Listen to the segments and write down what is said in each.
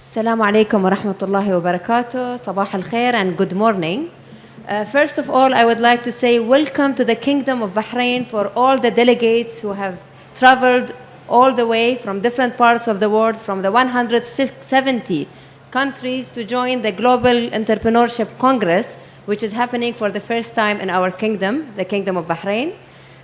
Assalamu alaikum wa rahmatullahi wa barakatuh. Sabah al khair and good morning. First of all, I would like to say welcome to the Kingdom of Bahrain for all the delegates who have traveled all the way from different parts of the world, from the 170 countries to join the Global Entrepreneurship Congress, which is happening for the first time in our kingdom, the Kingdom of Bahrain.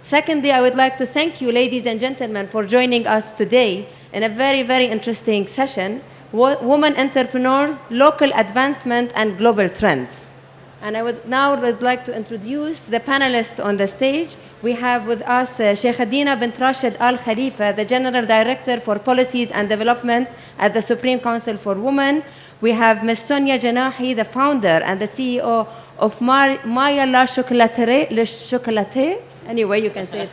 Secondly, I would like to thank you, ladies and gentlemen, for joining us today in a very, very interesting session, Women Entrepreneurs, Local Advancement and Global Trends. And I would like to introduce the panelists on the stage. We have with us Sheikh Adina bint Rashid Al Khalifa, the General Director for Policies and Development at the Supreme Council for Women. We have Ms. Sonia Janahi, the founder and the CEO of Maya La Chocolate. Anyway, you can say it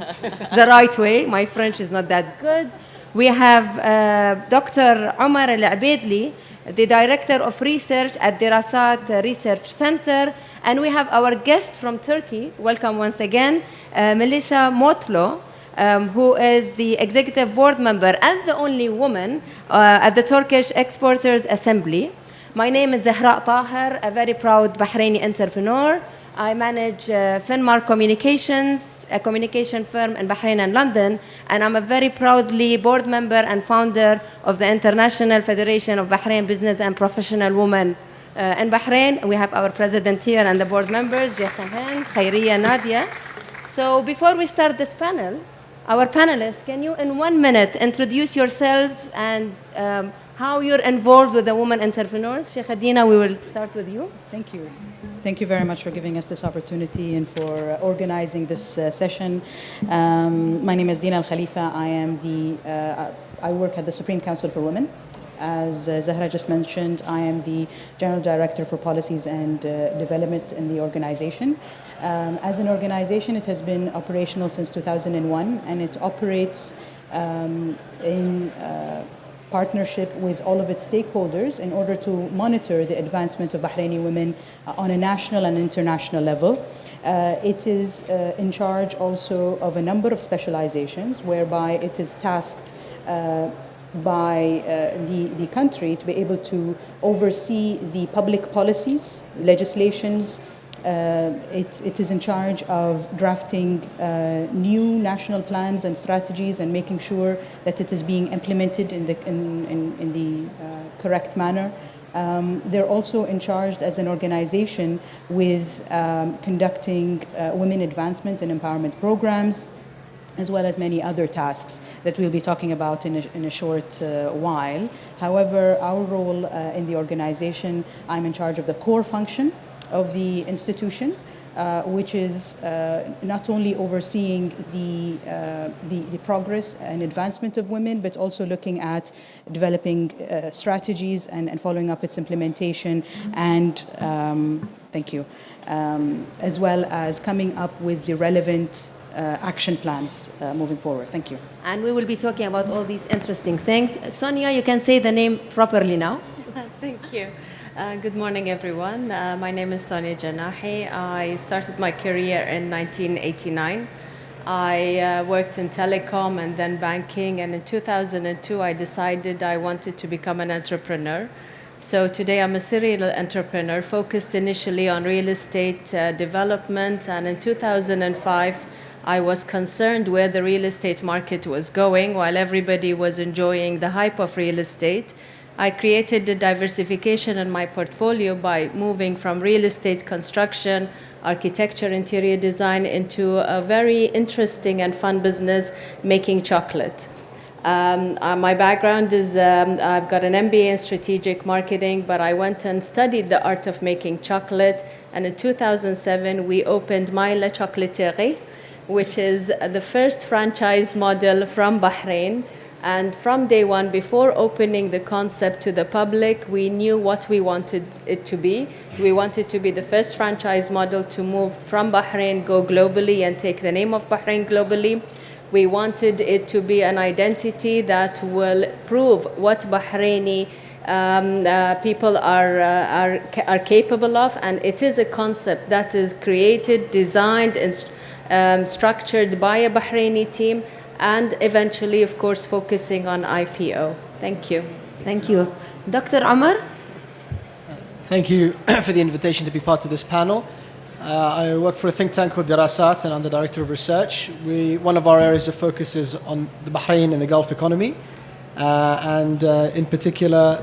the right way. My French is not that good. We have Dr. Omar Al-Abedli, the Director of Research at Dirasat Research Center. And we have our guest from Turkey, welcome once again, Melissa Motlo, who is the Executive Board Member and the only woman at the Turkish Exporters Assembly. My name is Zahra Taher, a very proud Bahraini entrepreneur. I manage Finmar Communications, a communication firm in Bahrain and London, and I'm a very proudly board member and founder of the International Federation of Bahrain Business and Professional Women in Bahrain. We have our president here and the board members, Jehan, Khairiya, Nadia. So before we start this panel, our panelists, can you in 1 minute introduce yourselves and how you're involved with the women entrepreneurs? Sheikh Adina, we will start with you. Thank you. Thank you very much for giving us this opportunity and for organizing this session. My name is Dina Al Khalifa. I work at the Supreme Council for Women. As Zahra just mentioned, I am the General Director for Policies and Development in the organization. As an organization, it has been operational since 2001, and it operates in partnership with all of its stakeholders in order to monitor the advancement of Bahraini women on a national and international level. It is in charge also of a number of specializations whereby it is tasked by the country to be able to oversee the public policies, legislations. It is in charge of drafting new national plans and strategies and making sure that it is being implemented in the correct manner. They're also in charge as an organization with conducting women advancement and empowerment programs, as well as many other tasks that we'll be talking about in a short while. However, our role in the organization, I'm in charge of the core function of the institution, which is not only overseeing the progress and advancement of women, but also looking at developing strategies and following up its implementation, and thank you, as well as coming up with the relevant action plans moving forward. Thank you. And we will be talking about all these interesting things. Sonia, you can say the name properly now. Thank you. Good morning, everyone. My name is Sonia Janahi. I started my career in 1989. I worked in telecom and then banking, and in 2002 I decided I wanted to become an entrepreneur. So today I'm a serial entrepreneur focused initially on real estate development, and in 2005 I was concerned where the real estate market was going while everybody was enjoying the hype of real estate. I created the diversification in my portfolio by moving from real estate construction, architecture, interior design into a very interesting and fun business, making chocolate. My background is I've got an MBA in strategic marketing, but I went and studied the art of making chocolate. And in 2007, we opened Maya La Chocolate, which is the first franchise model from Bahrain. And from day one, before opening the concept to the public, we knew what we wanted it to be. We wanted to be the first franchise model to move from Bahrain, go globally, and take the name of Bahrain globally. We wanted it to be an identity that will prove what Bahraini people are capable of, and it is a concept that is created, designed, and structured by a Bahraini team, and eventually, of course, focusing on IPO. Thank you. Thank you. Dr. Omar? Thank you for the invitation to be part of this panel. I work for a think tank called Dirasat, and I'm the director of research. One of our areas of focus is on the Bahrain and the Gulf economy, and in particular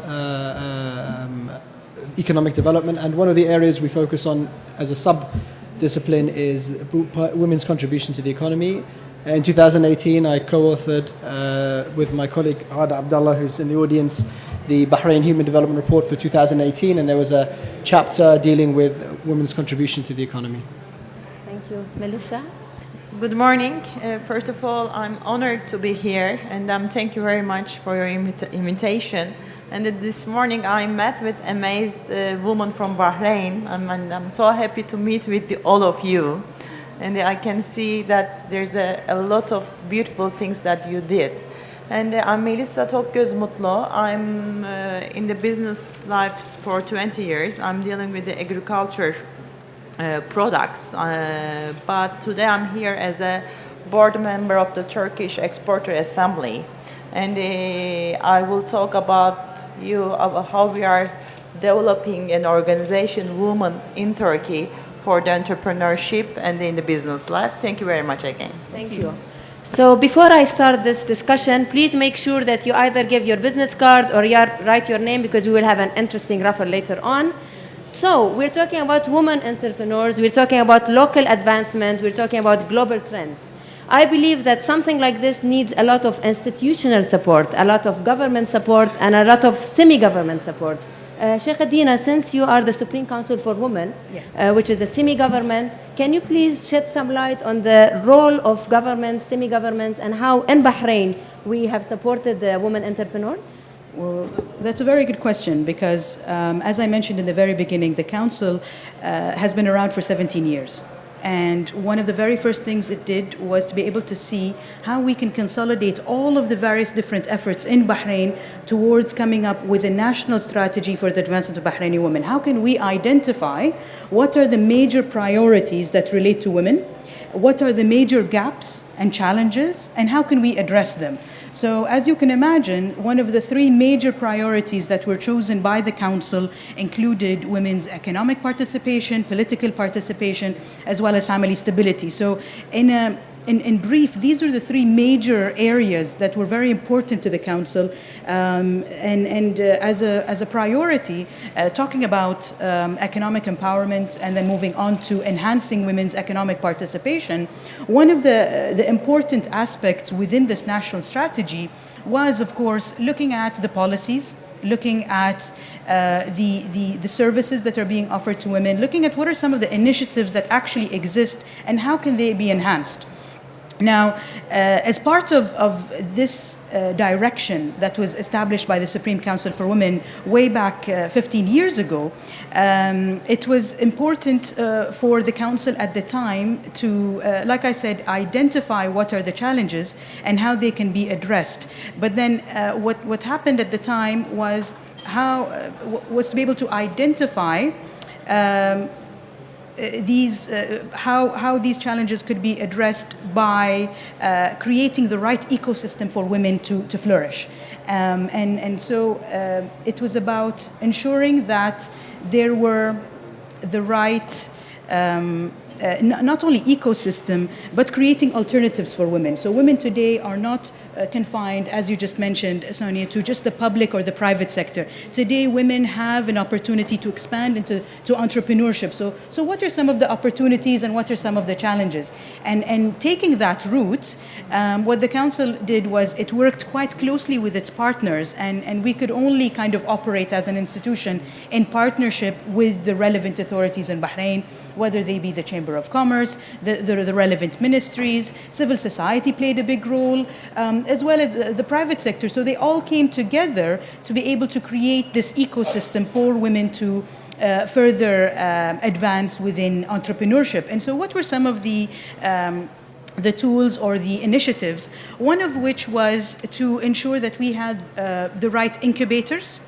economic development. And one of the areas we focus on as a sub-discipline is women's contribution to the economy. In 2018, I co-authored with my colleague Ghada Abdallah, who's in the audience, the Bahrain Human Development Report for 2018, and there was a chapter dealing with women's contribution to the economy. Thank you. Melissa? Good morning. First of all, I'm honored to be here, and thank you very much for your invitation. And this morning I met with amazed woman from Bahrain, and I'm so happy to meet with all of you. And I can see that there's a lot of beautiful things that you did. And I'm Melissa Tokgöz Mutlu. I'm in the business life for 20 years. I'm dealing with the agriculture products. But today I'm here as a board member of the Turkish Exporter Assembly. And I will talk about how we are developing an organization, Women in Turkey, for the entrepreneurship and in the business life. Thank you very much again. Thank you. So before I start this discussion, please make sure that you either give your business card or write your name, because we will have an interesting raffle later on. So we're talking about women entrepreneurs, we're talking about local advancement, we're talking about global trends. I believe that something like this needs a lot of institutional support, a lot of government support, and a lot of semi-government support. Sheikh Adina, since you are the Supreme Council for Women, Yes. Which is a semi-government, can you please shed some light on the role of governments, semi-governments, and how in Bahrain we have supported the women entrepreneurs? Well, that's a very good question, because as I mentioned in the very beginning, the Council has been around for 17 years. And one of the very first things it did was to be able to see how we can consolidate all of the various different efforts in Bahrain towards coming up with a national strategy for the advancement of Bahraini women. How can we identify what are the major priorities that relate to women? What are the major gaps and challenges, and how can we address them? So as you can imagine, one of the three major priorities that were chosen by the Council included women's economic participation, political participation, as well as family stability. So in brief, these are the three major areas that were very important to the Council. As a priority, talking about economic empowerment and then moving on to enhancing women's economic participation, one of the important aspects within this national strategy was, of course, looking at the policies, looking at the services that are being offered to women, looking at what are some of the initiatives that actually exist and how can they be enhanced. Now, as part of this direction that was established by the Supreme Council for Women way back 15 years ago, it was important for the Council at the time to, like I said, identify what are the challenges and how they can be addressed. But then what happened at the time was to be able to identify how these challenges could be addressed by creating the right ecosystem for women to flourish. So it was about ensuring that there were the right not only ecosystem, but creating alternatives for women. So women today are not confined, as you just mentioned, Sonia, to just the public or the private sector. Today, women have an opportunity to expand into entrepreneurship. So what are some of the opportunities and what are some of the challenges? And taking that route, what the Council did was it worked quite closely with its partners, and we could only kind of operate as an institution in partnership with the relevant authorities in Bahrain, whether they be the Chamber of Commerce, the relevant ministries. Civil society played a big role, as well as the private sector. So they all came together to be able to create this ecosystem for women to further advance within entrepreneurship. And so what were some of the tools or the initiatives? One of which was to ensure that we had the right incubators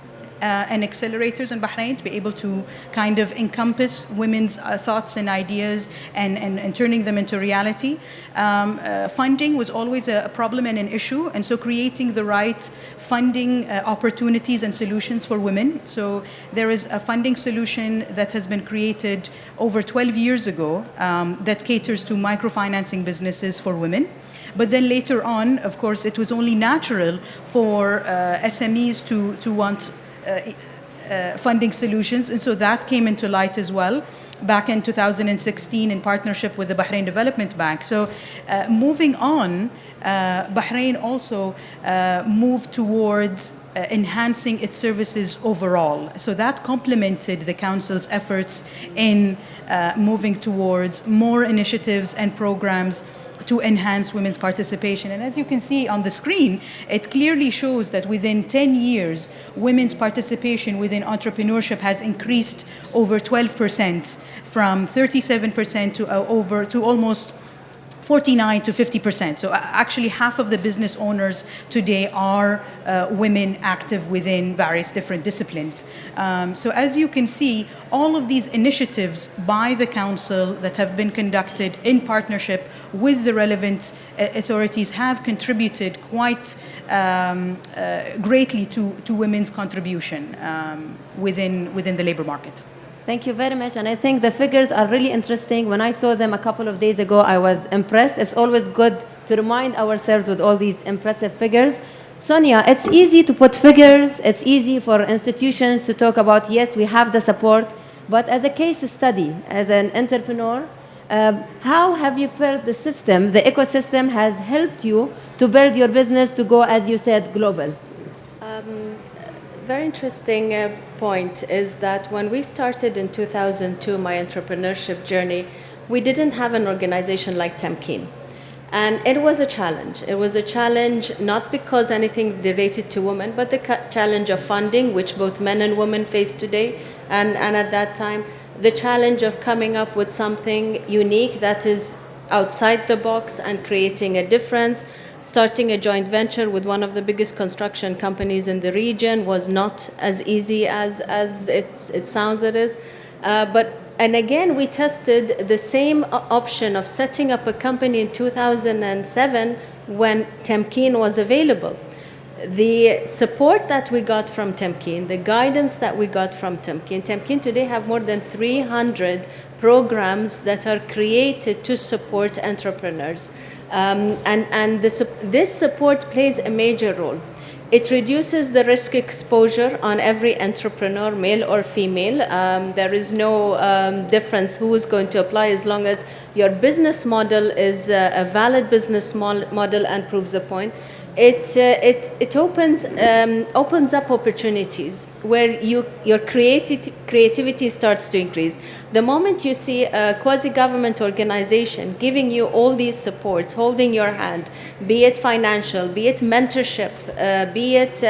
and accelerators in Bahrain to be able to kind of encompass women's thoughts and ideas and turning them into reality. Funding was always a problem and an issue, and so creating the right funding opportunities and solutions for women. So there is a funding solution that has been created over 12 years ago that caters to microfinancing businesses for women. But then later on, of course, it was only natural for SMEs to want funding solutions, and so that came into light as well back in 2016 in partnership with the Bahrain Development Bank. So moving on, Bahrain also moved towards enhancing its services overall. So that complemented the Council's efforts in moving towards more initiatives and programs to enhance women's participation. And as you can see on the screen, it clearly shows that within 10 years, women's participation within entrepreneurship has increased over 12%, from 37% to almost 49 to 50%. So actually half of the business owners today are women active within various different disciplines. So as you can see, all of these initiatives by the Council that have been conducted in partnership with the relevant authorities have contributed quite greatly to women's contribution within the labor market. Thank you very much. And I think the figures are really interesting. When I saw them a couple of days ago, I was impressed. It's always good to remind ourselves with all these impressive figures. Sonia, it's easy to put figures. It's easy for institutions to talk about, yes, we have the support. But as a case study, as an entrepreneur, how have you felt the system, the ecosystem has helped you to build your business to go, as you said, global? Very interesting point is that when we started in 2002, my entrepreneurship journey, we didn't have an organization like Temkeen. And it was a challenge. It was a challenge not because anything related to women, but the challenge of funding, which both men and women face today. And at that time, the challenge of coming up with something unique that is outside the box and creating a difference. Starting a joint venture with one of the biggest construction companies in the region was not as easy as it sounds it is. And again, we tested the same option of setting up a company in 2007 when Temkeen was available. The support that we got from Temkeen, the guidance that we got from Temkeen today have more than 300 programs that are created to support entrepreneurs. This support plays a major role. It reduces the risk exposure on every entrepreneur, male or female. There is no difference who is going to apply as long as your business model is a valid business model and proves a point. It opens up opportunities where your creativity starts to increase. The moment you see a quasi-government organization giving you all these supports, holding your hand, be it financial, be it mentorship, be it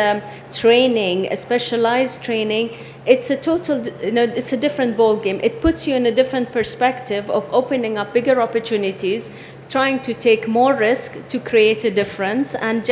training, specialized training, it's a total, it's a different ball game. It puts you in a different perspective of opening up bigger opportunities, trying to take more risk to create a difference, and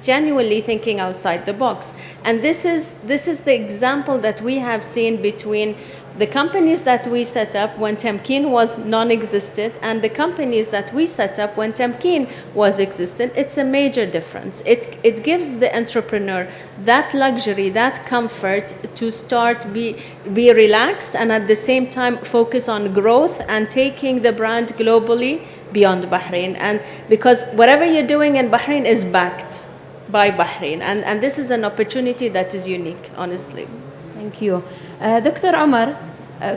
genuinely thinking outside the box. And this is the example that we have seen between the companies that we set up when Temkeen was non-existent and the companies that we set up when Temkeen was existent. It's a major difference. It gives the entrepreneur that luxury, that comfort to start be relaxed and at the same time focus on growth and taking the brand globally beyond Bahrain. And because whatever you're doing in Bahrain is backed by Bahrain. And this is an opportunity that is unique, honestly. Thank you. Dr. Omar,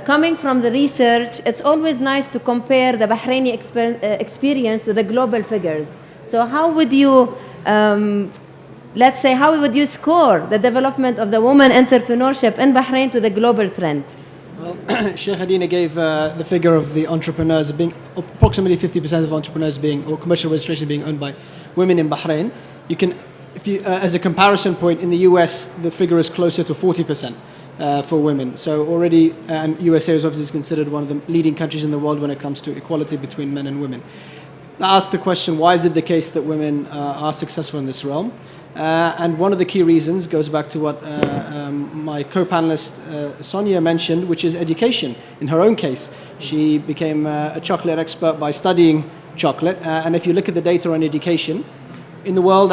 coming from the research, it's always nice to compare the Bahraini experience to the global figures. So how would you, let's say, how would you score the development of the woman entrepreneurship in Bahrain to the global trend? Well, Sheikh Hadina gave the figure of the entrepreneurs being approximately 50% of entrepreneurs or commercial registration being owned by women in Bahrain. You can, as a comparison point, in the US, the figure is closer to 40%. For women. So already, and USA is obviously considered one of the leading countries in the world when it comes to equality between men and women. I asked the question, why is it the case that women are successful in this realm? And one of the key reasons goes back to what my co-panelist Sonia mentioned, which is education. In her own case, she became a chocolate expert by studying chocolate. And if you look at the data on education, in the world,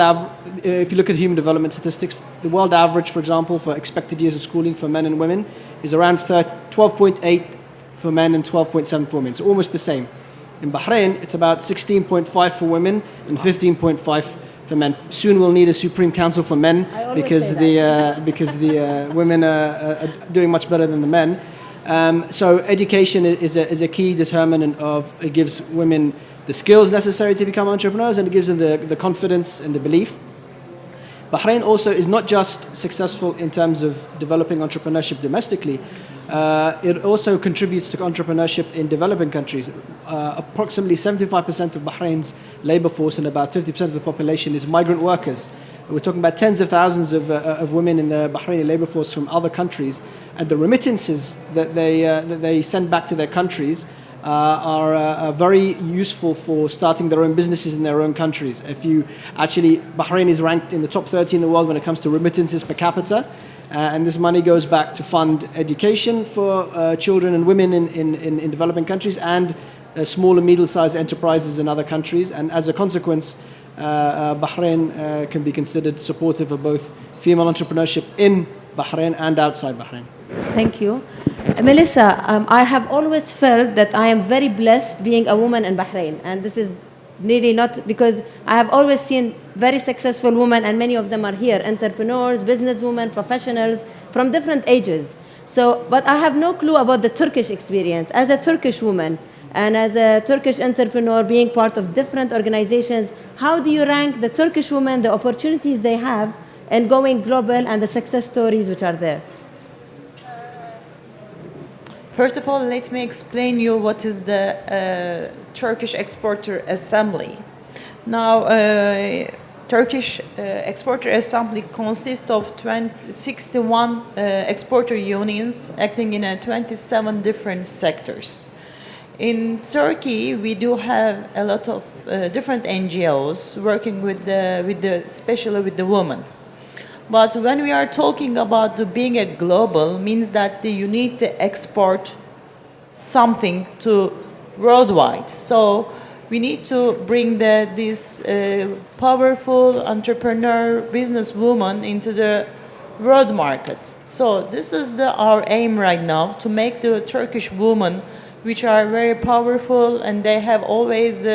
if you look at human development statistics, the world average, for example, for expected years of schooling for men and women is around 12.8 for men and 12.7 for women. So almost the same. In Bahrain, it's about 16.5 for women and 15.5 for men. Soon we'll need a Supreme Council for men because the women are doing much better than the men. So education is a key determinant of, it gives women the skills necessary to become entrepreneurs, and it gives them the confidence and the belief. Bahrain also is not just successful in terms of developing entrepreneurship domestically, it also contributes to entrepreneurship in developing countries. Approximately 75% of Bahrain's labor force and about 50% of the population is migrant workers. We're talking about tens of thousands of women in the Bahraini labor force from other countries, and the remittances that they send back to their countries are very useful for starting their own businesses in their own countries. Bahrain is ranked in the top 30 in the world when it comes to remittances per capita, and this money goes back to fund education for children and women in developing countries and small and middle-sized enterprises in other countries. And as a consequence, Bahrain can be considered supportive of both female entrepreneurship in Bahrain and outside Bahrain. Thank you. Melissa, I have always felt that I am very blessed being a woman in Bahrain, and this is really not because I have always seen very successful women, and many of them are here, entrepreneurs, businesswomen, professionals from different ages. But I have no clue about the Turkish experience. As a Turkish woman and as a Turkish entrepreneur being part of different organizations, how do you rank the Turkish women, the opportunities they have, and going global and the success stories which are there? First of all, let me explain you what is the Turkish Exporter Assembly. Now, Turkish Exporter Assembly consists of 61 exporter unions acting in 27 different sectors. In Turkey, we do have a lot of different NGOs working especially with the women. But when we are talking about being a global, means that you need to export something to worldwide. So we need to bring this powerful entrepreneur businesswoman into the world market. So this is our aim right now, to make the Turkish women, which are very powerful and they have always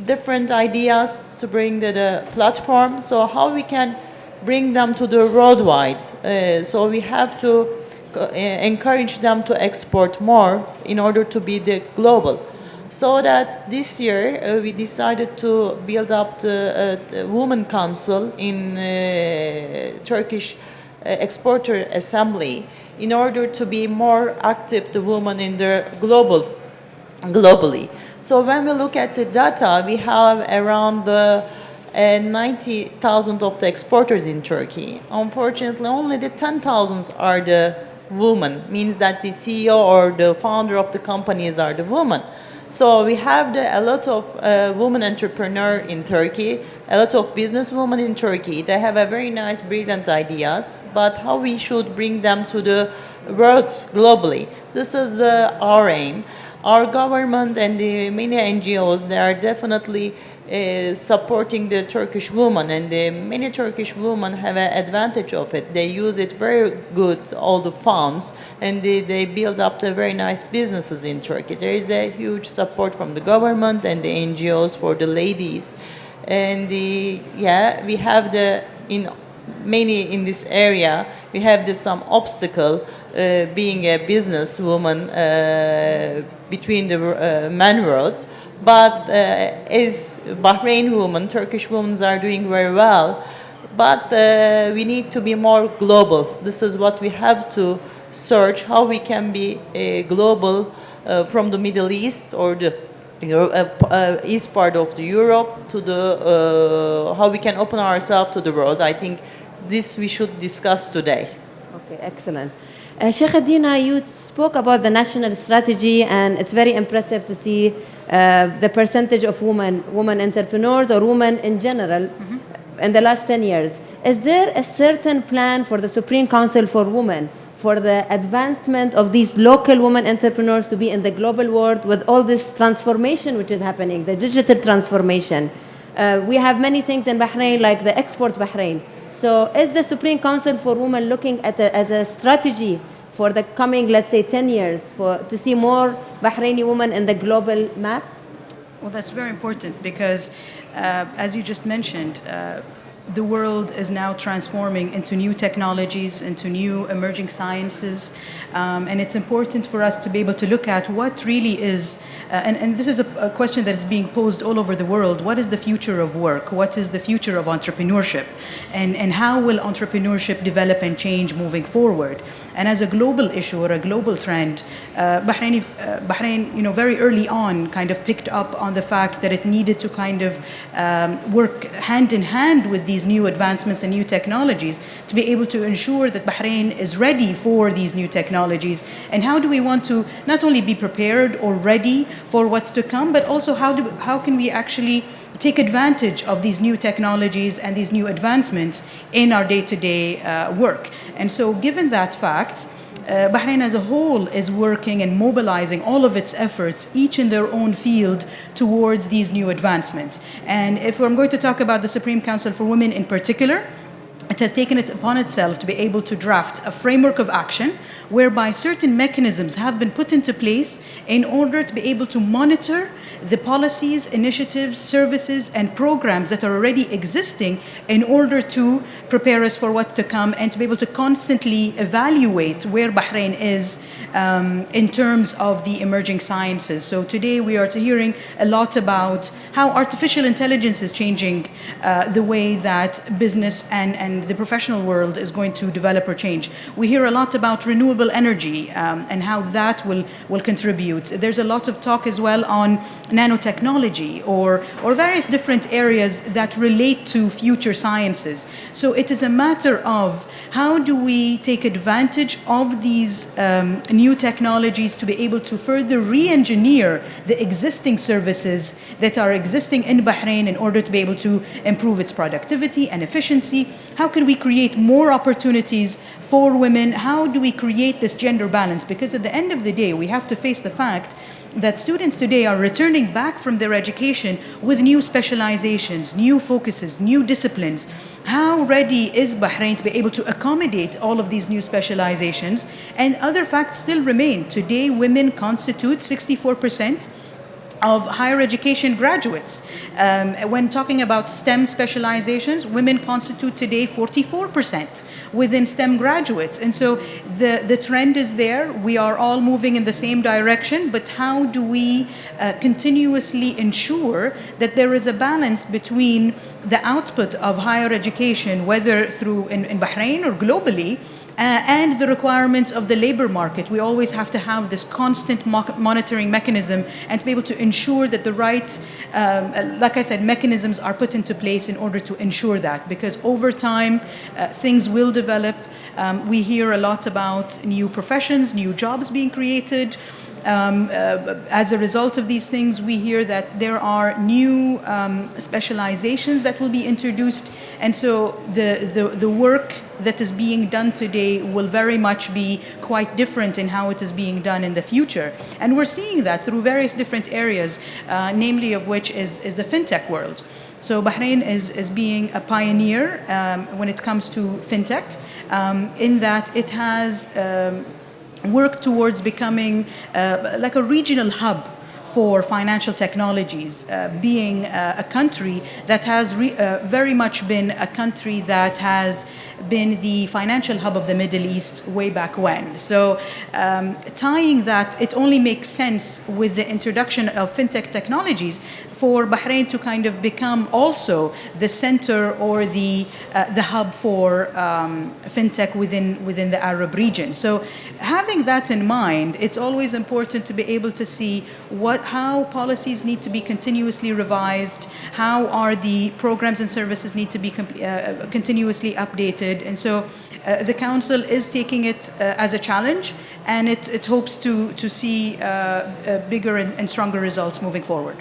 different ideas, to bring to the platform. So how we can bring them to the worldwide. So we have to encourage them to export more in order to be the global. So that this year we decided to build up the Women Council in Turkish Exporter Assembly in order to be more active, the women in the globally. So when we look at the data, we have around 90,000 of the exporters in Turkey. Unfortunately, only the 10,000 are the women, means that the CEO or the founder of the companies are the women. So we have a lot of women entrepreneurs in Turkey, a lot of businesswomen in Turkey. They have a very nice, brilliant ideas, but how we should bring them to the world globally. This is our aim. Our government and the many NGOs, they are definitely supporting the Turkish woman, and many Turkish women have an advantage of it. They use it very good, all the funds, and they build up the very nice businesses in Turkey. There is a huge support from the government and the NGOs for the ladies. And we have many in this area, we have some obstacle being a businesswoman between the man worlds. But as Bahrain women, Turkish women are doing very well. But we need to be more global. This is what we have to search, how we can be global from the Middle East or the east part of the Europe to how we can open ourselves to the world. I think this we should discuss today. Okay, excellent. Sheikh Adina, you spoke about the national strategy, and it's very impressive to see the percentage of women entrepreneurs or women in general in the last 10 years. is there a certain plan for the Supreme Council for Women for the advancement of these local women entrepreneurs to be in the global world with all this transformation which is happening, the digital transformation? We have many things in Bahrain like the Export Bahrain. So is the Supreme Council for Women looking at as a strategy for the coming, let's say, 10 years to see more Bahraini women in the global map? Well, that's very important because, as you just mentioned, the world is now transforming into new technologies, into new emerging sciences, and it's important for us to be able to look at what really is, and this is a question that is being posed all over the world, what is the future of work? What is the future of entrepreneurship? And how will entrepreneurship develop and change moving forward? And as a global issue or a global trend, Bahrain, very early on kind of picked up on the fact that it needed to kind of work hand in hand with these new advancements and new technologies to be able to ensure that Bahrain is ready for these new technologies. And how do we want to not only be prepared or ready for what's to come, but also how can we actually take advantage of these new technologies and these new advancements in our day-to-day work. And so given that fact, Bahrain as a whole is working and mobilizing all of its efforts, each in their own field, towards these new advancements. And if I'm going to talk about the Supreme Council for Women in particular, it has taken it upon itself to be able to draft a framework of action whereby certain mechanisms have been put into place in order to be able to monitor the policies, initiatives, services, and programs that are already existing in order to prepare us for what's to come and to be able to constantly evaluate where Bahrain is in terms of the emerging sciences. So today we are hearing a lot about how artificial intelligence is changing the way that business and the professional world is going to develop or change. We hear a lot about renewable energy and how that will contribute. There's a lot of talk as well on nanotechnology or various different areas that relate to future sciences. So it is a matter of how do we take advantage of these new technologies to be able to further re-engineer the existing services that are existing in Bahrain in order to be able to improve its productivity and efficiency. How can we create more opportunities for women? How do we create this gender balance? Because at the end of the day, we have to face the fact that students today are returning back from their education with new specializations, new focuses, new disciplines. How ready is Bahrain to be able to accommodate all of these new specializations? And other facts still remain. Today, women constitute 64% of higher education graduates. When talking about STEM specializations, women constitute today 44% within STEM graduates. And so the trend is there. We are all moving in the same direction, but how do we continuously ensure that there is a balance between the output of higher education, whether through in Bahrain or globally, and the requirements of the labor market? We always have to have this constant monitoring mechanism and to be able to ensure that the right, like I said, mechanisms are put into place in order to ensure that. Because over time, things will develop. We hear a lot about new professions, new jobs being created. As a result of these things, we hear that there are new specializations that will be introduced. And so the work that is being done today will very much be quite different in how it is being done in the future. And we're seeing that through various different areas, namely of which is the fintech world. So Bahrain is being a pioneer when it comes to fintech, in that it has worked towards becoming like a regional hub for financial technologies, being a country that has very much been a country that has been the financial hub of the Middle East way back when. So tying that, it only makes sense with the introduction of fintech technologies for Bahrain to kind of become also the center or the hub for fintech within the Arab region. So having that in mind, it's always important to be able to see how policies need to be continuously revised, how are the programs and services need to be continuously updated. And so the Council is taking it as a challenge, and it hopes to see bigger and stronger results moving forward.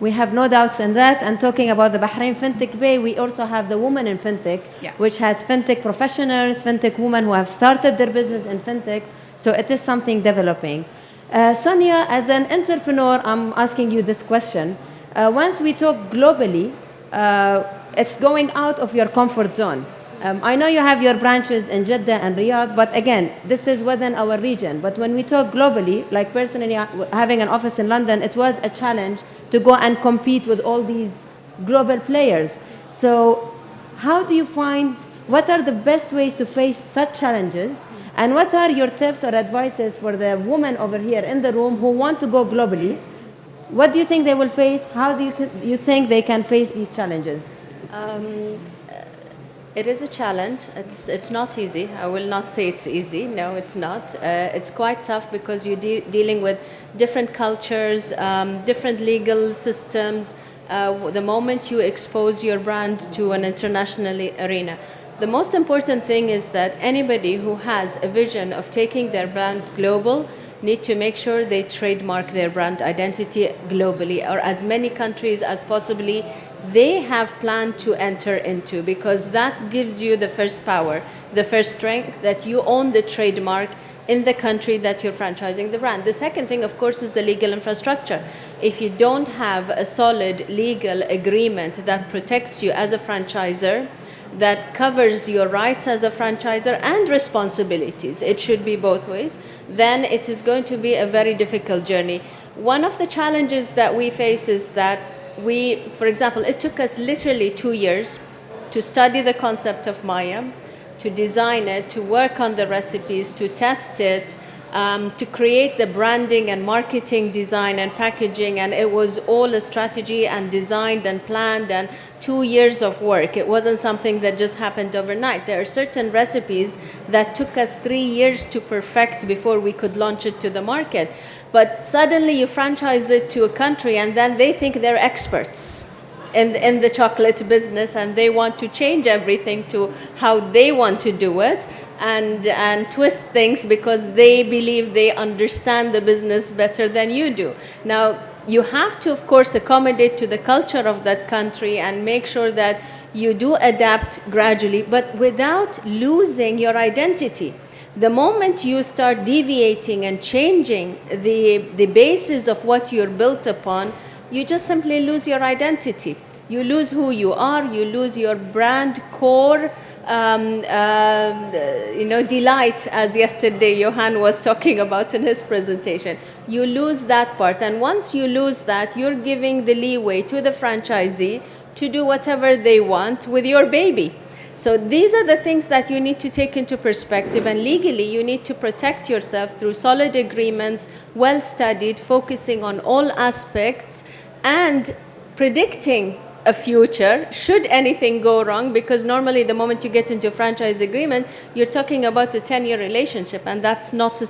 We have no doubts in that. And talking about the Bahrain FinTech Bay, we also have the Women in FinTech, Yeah. which has FinTech professionals, FinTech women who have started their business in FinTech. So it is something developing. Sonia, as an entrepreneur, I'm asking you this question. Once we talk globally, it's going out of your comfort zone. I know you have your branches in Jeddah and Riyadh, but again, this is within our region. But when we talk globally, like personally having an office in London, it was a challenge to go and compete with all these global players. So how do you find, what are the best ways to face such challenges? And what are your tips or advices for the women over here in the room who want to go globally? What do you think they will face? How do you think they can face these challenges? It is a challenge. It's not easy. I will not say it's easy. No, it's not. It's quite tough because you're dealing with different cultures, different legal systems. The moment you expose your brand to an international arena, the most important thing is that anybody who has a vision of taking their brand global need to make sure they trademark their brand identity globally, or as many countries as possibly they have planned to enter into, because that gives you the first power, the first strength, that you own the trademark in the country that you're franchising the brand. The second thing, of course, is the legal infrastructure. If you don't have a solid legal agreement that protects you as a franchisor, that covers your rights as a franchisor and responsibilities, it should be both ways, then it is going to be a very difficult journey. One of the challenges that we face is that for example, it took us literally 2 years to study the concept of Maya, to design it, to work on the recipes, to test it, to create the branding and marketing design and packaging, and it was all a strategy and designed and planned, and 2 years of work. It wasn't something that just happened overnight. There are certain recipes that took us 3 years to perfect before we could launch it to the market. But suddenly you franchise it to a country and then they think they're experts in the chocolate business, and they want to change everything to how they want to do it, and twist things because they believe they understand the business better than you do. Now, you have to, of course, accommodate to the culture of that country and make sure that you do adapt gradually, but without losing your identity. The moment you start deviating and changing the basis of what you're built upon, you just simply lose your identity. You lose who you are, you lose your brand core, delight, as yesterday Johan was talking about in his presentation. You lose that part, and once you lose that, you're giving the leeway to the franchisee to do whatever they want with your baby. So these are the things that you need to take into perspective, and legally you need to protect yourself through solid agreements, well studied, focusing on all aspects and predicting a future should anything go wrong, because normally the moment you get into a franchise agreement, you're talking about a 10-year relationship, and that's not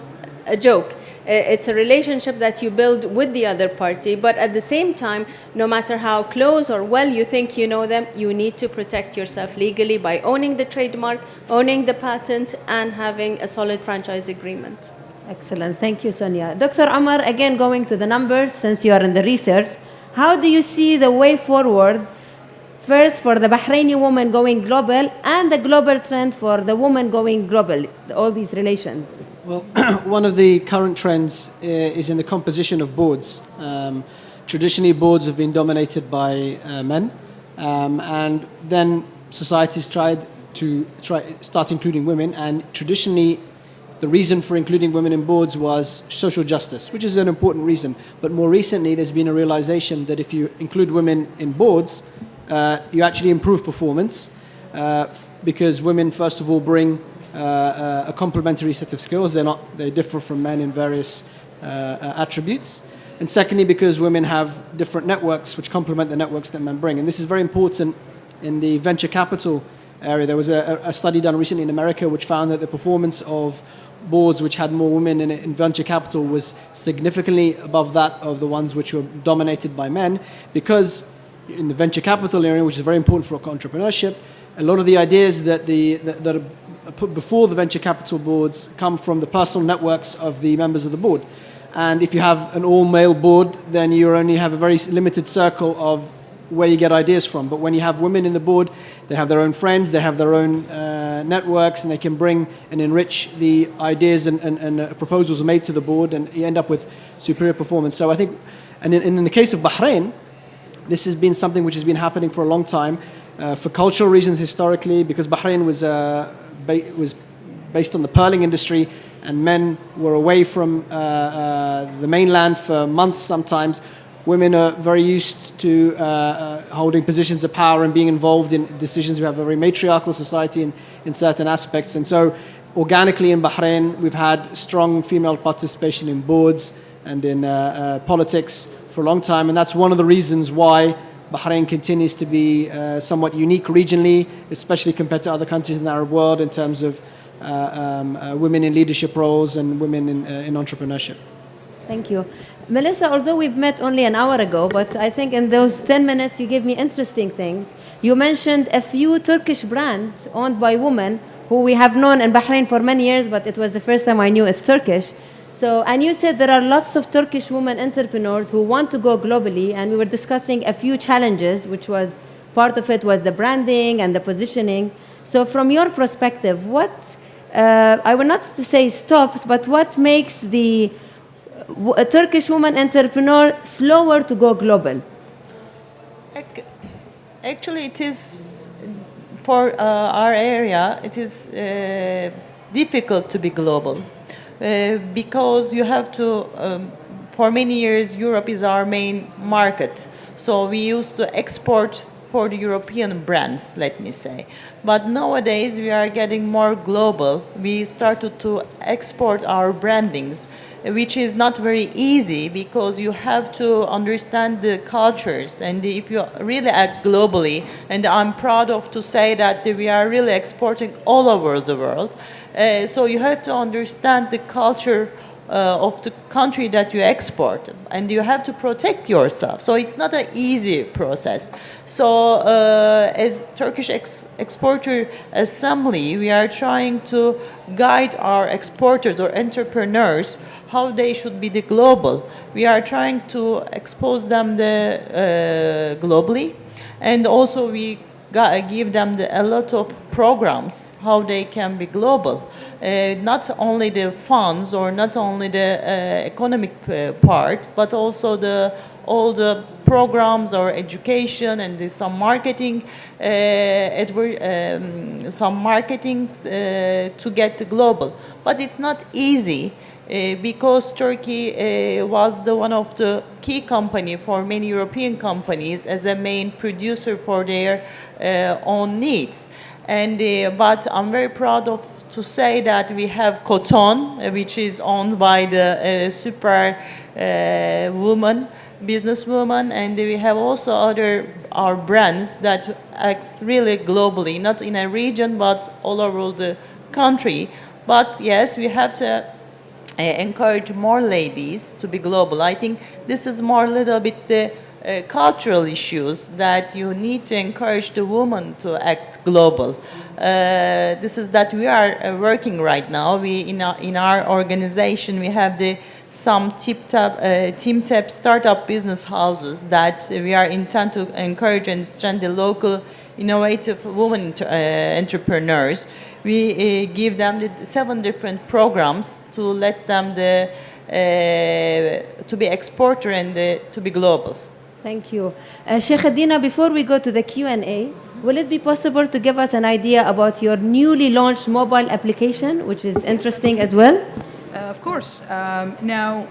a joke. It's a relationship that you build with the other party, but at the same time, no matter how close or well you think you know them, you need to protect yourself legally by owning the trademark, owning the patent, and having a solid franchise agreement. Excellent. Thank you, Sonia. Dr. Amar, again going to the numbers, since you are in the research, how do you see the way forward, first for the Bahraini woman going global and the global trend for the woman going global, all these relations? Well, one of the current trends is in the composition of boards. Traditionally, boards have been dominated by men, and then societies tried to start including women, and traditionally, the reason for including women in boards was social justice, which is an important reason. But more recently, there's been a realization that if you include women in boards, you actually improve performance, because women, first of all, bring a complementary set of skills. They differ from men in various attributes. And secondly, because women have different networks which complement the networks that men bring. And this is very important in the venture capital area. There was a study done recently in America which found that the performance of boards which had more women in venture capital was significantly above that of the ones which were dominated by men, because in the venture capital area, which is very important for entrepreneurship, a lot of the ideas that are put before the venture capital boards come from the personal networks of the members of the board. And if you have an all-male board, then you only have a very limited circle of where you get ideas from. But when you have women in the board, they have their own friends, they have their own networks, and they can bring and enrich the ideas and proposals made to the board, and you end up with superior performance. So I think, and in the case of Bahrain, this has been something which has been happening for a long time, for cultural reasons historically, because Bahrain was based on the pearling industry, and men were away from the mainland for months sometimes. Women are very used to holding positions of power and being involved in decisions. We have a very matriarchal society in certain aspects. And so organically in Bahrain, we've had strong female participation in boards and in politics for a long time. And that's one of the reasons why Bahrain continues to be somewhat unique regionally, especially compared to other countries in the Arab world in terms of women in leadership roles and women in entrepreneurship. Thank you. Melissa, although we've met only an hour ago, but I think in those 10 minutes you gave me interesting things. You mentioned a few Turkish brands owned by women who we have known in Bahrain for many years, but it was the first time I knew it's Turkish. So, and you said there are lots of Turkish women entrepreneurs who want to go globally, and we were discussing a few challenges, which was part of it was the branding and the positioning. So from your perspective, what, I would not say stops, but what makes a Turkish woman entrepreneur slower to go global? Actually, it is, for our area, it is difficult to be global because you have to, for many years, Europe is our main market. So we used to export for the European brands, let me say. But nowadays, we are getting more global. We started to export our brandings, which is not very easy because you have to understand the cultures. And if you really act globally, and I'm proud of to say that we are really exporting all over the world, so you have to understand the culture of the country that you export, and you have to protect yourself. So it's not an easy process. So as Turkish Exporter Assembly, we are trying to guide our exporters or entrepreneurs how they should be the global. We are trying to expose them globally, and also we give them a lot of programs how they can be global. Not only the funds or not only the economic part, but also all the programs or education and some marketing, to get global. But it's not easy. Because Turkey was one of the key company for many European companies as a main producer for their own needs. And but I'm very proud to say that we have Cotton, which is owned by the super woman, businesswoman, and we have also our brands that act really globally, not in a region but all over the country. But yes, we have to encourage more ladies to be global. I think this is more a little bit the cultural issues that you need to encourage the woman to act global. This is that we are working right now. We in our organization we have some team tap startup business houses that we are intent to encourage and strengthen the local innovative women entrepreneurs. We give them 7 different programs to let them to be exporter and to be global. Thank you. Sheikh Adina, before we go to the Q&A, will it be possible to give us an idea about your newly launched mobile application, which is interesting as well? Of course. Now,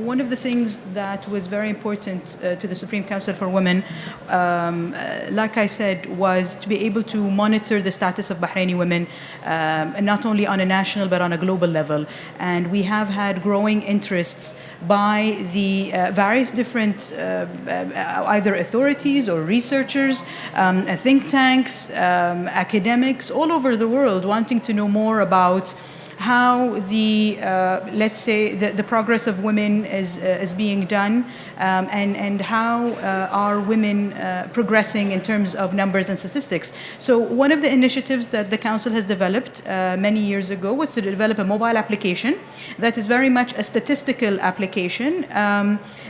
one of the things that was very important to the Supreme Council for Women, like I said, was to be able to monitor the status of Bahraini women, not only on a national but on a global level. And we have had growing interests by the various different either authorities or researchers, think tanks, academics all over the world wanting to know more about how the, let's say, the progress of women is being done, and how are women progressing in terms of numbers and statistics. So one of the initiatives that the Council has developed many years ago was to develop a mobile application that is very much a statistical application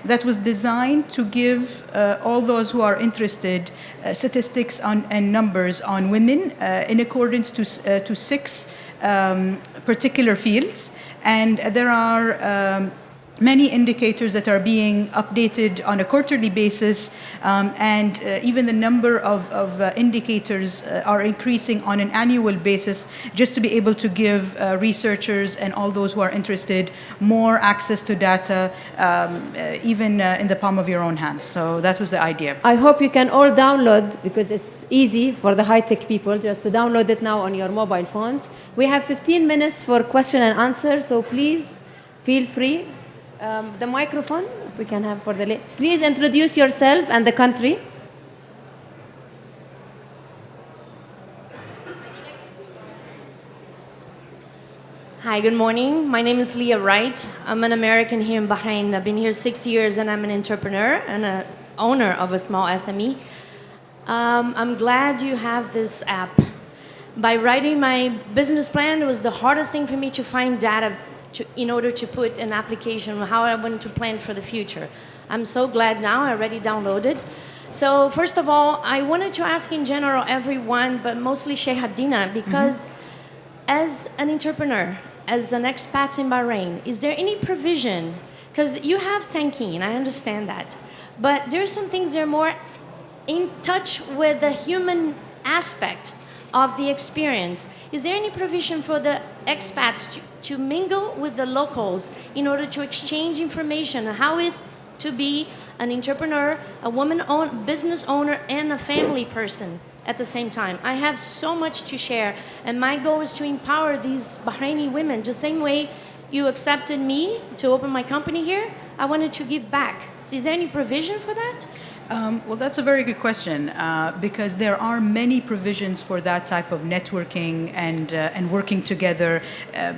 that was designed to give all those who are interested statistics and numbers on women in accordance to six particular fields. And there are many indicators that are being updated on a quarterly basis, and even the number of indicators are increasing on an annual basis, just to be able to give researchers and all those who are interested more access to data, even in the palm of your own hands. So that was the idea. I hope you can all download, because it's easy for the high-tech people just to download it now on your mobile phones. We have 15 minutes for question and answer, so please feel free. The microphone, if we can have for the please introduce yourself and the country. Hi, good morning. My name is Leah Wright. I'm an American here in Bahrain. I've been here 6 years, and I'm an entrepreneur and an owner of a small SME. I'm glad you have this app. By writing my business plan, it was the hardest thing for me to find data in order to put an application on how I want to plan for the future. I'm so glad now I already downloaded. So first of all, I wanted to ask in general everyone, but mostly Sheikh Hadina, because as an entrepreneur, as an expat in Bahrain, is there any provision? Because you have tanking, I understand that, but there are some things that are more in touch with the human aspect of the experience. Is there any provision for the expats to mingle with the locals in order to exchange information? How is to be an entrepreneur, a woman-owned business owner, and a family person at the same time? I have so much to share, and my goal is to empower these Bahraini women. The same way you accepted me to open my company here, I wanted to give back. So is there any provision for that? Well, that's a very good question, because there are many provisions for that type of networking and working together.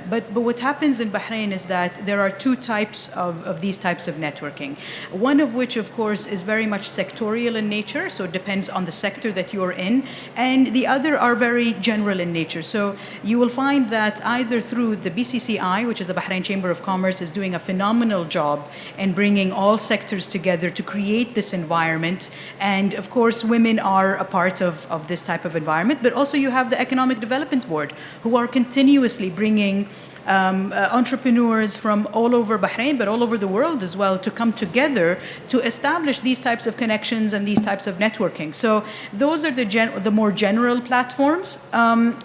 But what happens in Bahrain is that there are two types of these types of networking. One of which, of course, is very much sectorial in nature, so it depends on the sector that you're in, and the other are very general in nature. So you will find that either through the BCCI, which is the Bahrain Chamber of Commerce, is doing a phenomenal job in bringing all sectors together to create this environment. And of course, women are a part of this type of environment, but also you have the Economic Development Board, who are continuously bringing entrepreneurs from all over Bahrain, but all over the world as well, to come together to establish these types of connections and these types of networking. So those are the more general platforms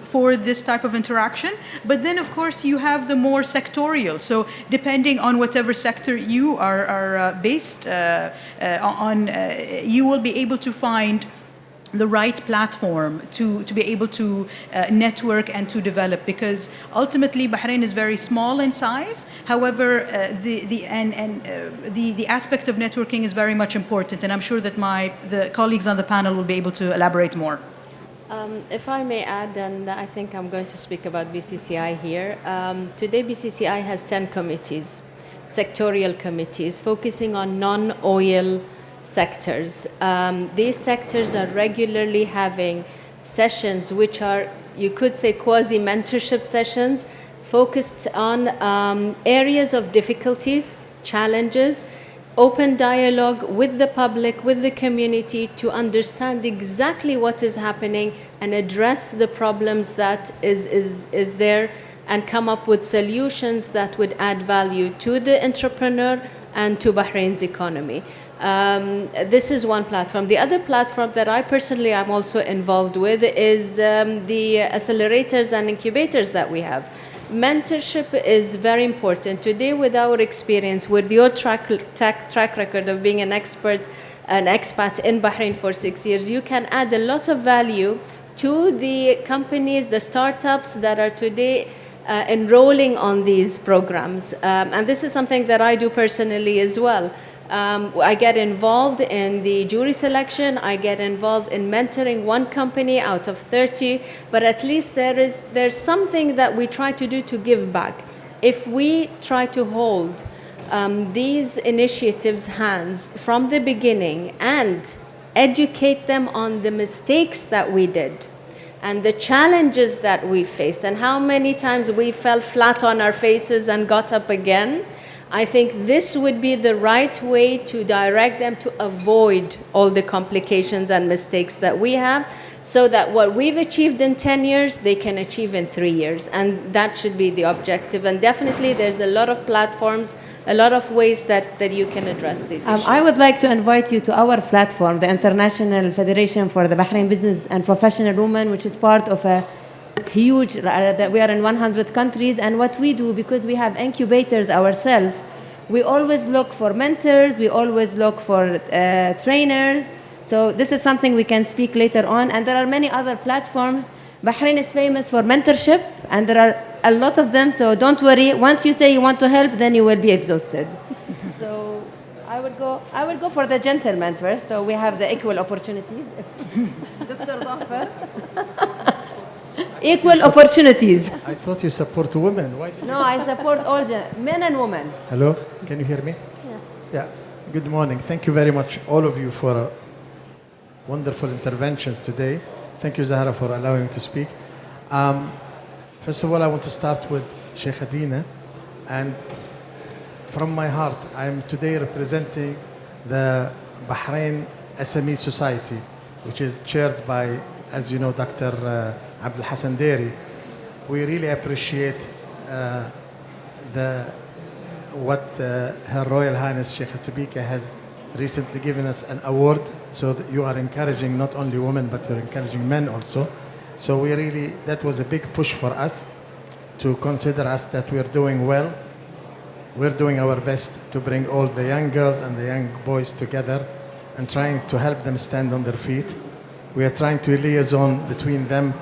for this type of interaction. But then, of course, you have the more sectorial. So depending on whatever sector you are based on, you will be able to find the right platform to be able to network and to develop, because ultimately Bahrain is very small in size. However, the aspect of networking is very much important, and I'm sure that the colleagues on the panel will be able to elaborate more. If I may add, and I think I'm going to speak about BCCI here. Today BCCI has 10 committees, sectorial committees, focusing on non-oil sectors. These sectors are regularly having sessions which are, you could say, quasi-mentorship sessions, focused on areas of difficulties, challenges, open dialogue with the public, with the community, to understand exactly what is happening and address the problems that is there, and come up with solutions that would add value to the entrepreneur and to Bahrain's economy. This is one platform. The other platform that I personally am also involved with is the accelerators and incubators that we have. Mentorship is very important. Today, with our experience, with your track record of being an expat in Bahrain for 6 years, you can add a lot of value to the companies, the startups that are today enrolling on these programs. And this is something that I do personally as well. I get involved in the jury selection. I get involved in mentoring one company out of 30. But at least there's something that we try to do to give back. If we try to hold these initiatives' hands from the beginning and educate them on the mistakes that we did and the challenges that we faced and how many times we fell flat on our faces and got up again, I think this would be the right way to direct them to avoid all the complications and mistakes that we have, so that what we've achieved in 10 years, they can achieve in 3 years. And that should be the objective. And definitely there's a lot of platforms, a lot of ways that you can address these issues. I would like to invite you to our platform, the International Federation for the Bahrain Business and Professional Women, which is part of a huge, that we are in 100 countries. And what we do, because we have incubators ourselves, we always look for mentors, we always look for trainers. So this is something we can speak later on. And there are many other platforms. Bahrain is famous for mentorship, and there are a lot of them. So don't worry. Once you say you want to help, then you will be exhausted. So I would go for the gentleman first. So we have the equal opportunities. Dr. Dhafar. Equal opportunities. I thought you support women. Why did No, I support all men and women. Hello? Can you hear me? Yeah. Good morning. Thank you very much, all of you, for wonderful interventions today. Thank you, Zahra, for allowing me to speak. First of all, I want to start with Sheikh Adina. And from my heart, I am today representing the Bahrain SME Society, which is chaired by, as you know, Dr. Abdul Hassan Deri. We really appreciate what Her Royal Highness Sheikh Sabika has recently given us an award, so that you are encouraging not only women, but you're encouraging men also. So we really, that was a big push for us to consider us that we're doing well. We're doing our best to bring all the young girls and the young boys together and trying to help them stand on their feet. We are trying to liaison between them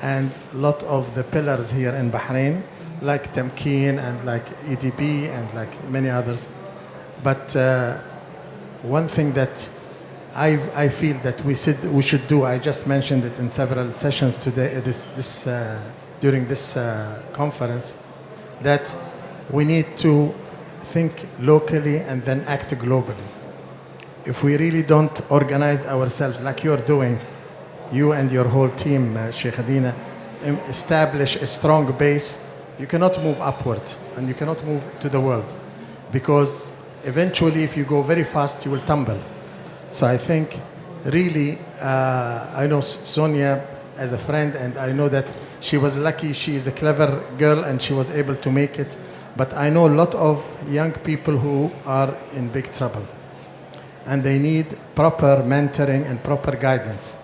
and a lot of the pillars here in Bahrain, like Tamkeen and like EDB and like many others. But one thing that I feel that we should do, I just mentioned it in several sessions today, during this conference, that we need to think locally and then act globally. If we really don't organize ourselves like you're doing, you and your whole team, Sheikh Adina, establish a strong base, you cannot move upward and you cannot move to the world, because eventually if you go very fast, you will tumble. So I think really, I know Sonia as a friend, and I know that she was lucky. She is a clever girl and she was able to make it. But I know a lot of young people who are in big trouble and they need proper mentoring and proper guidance.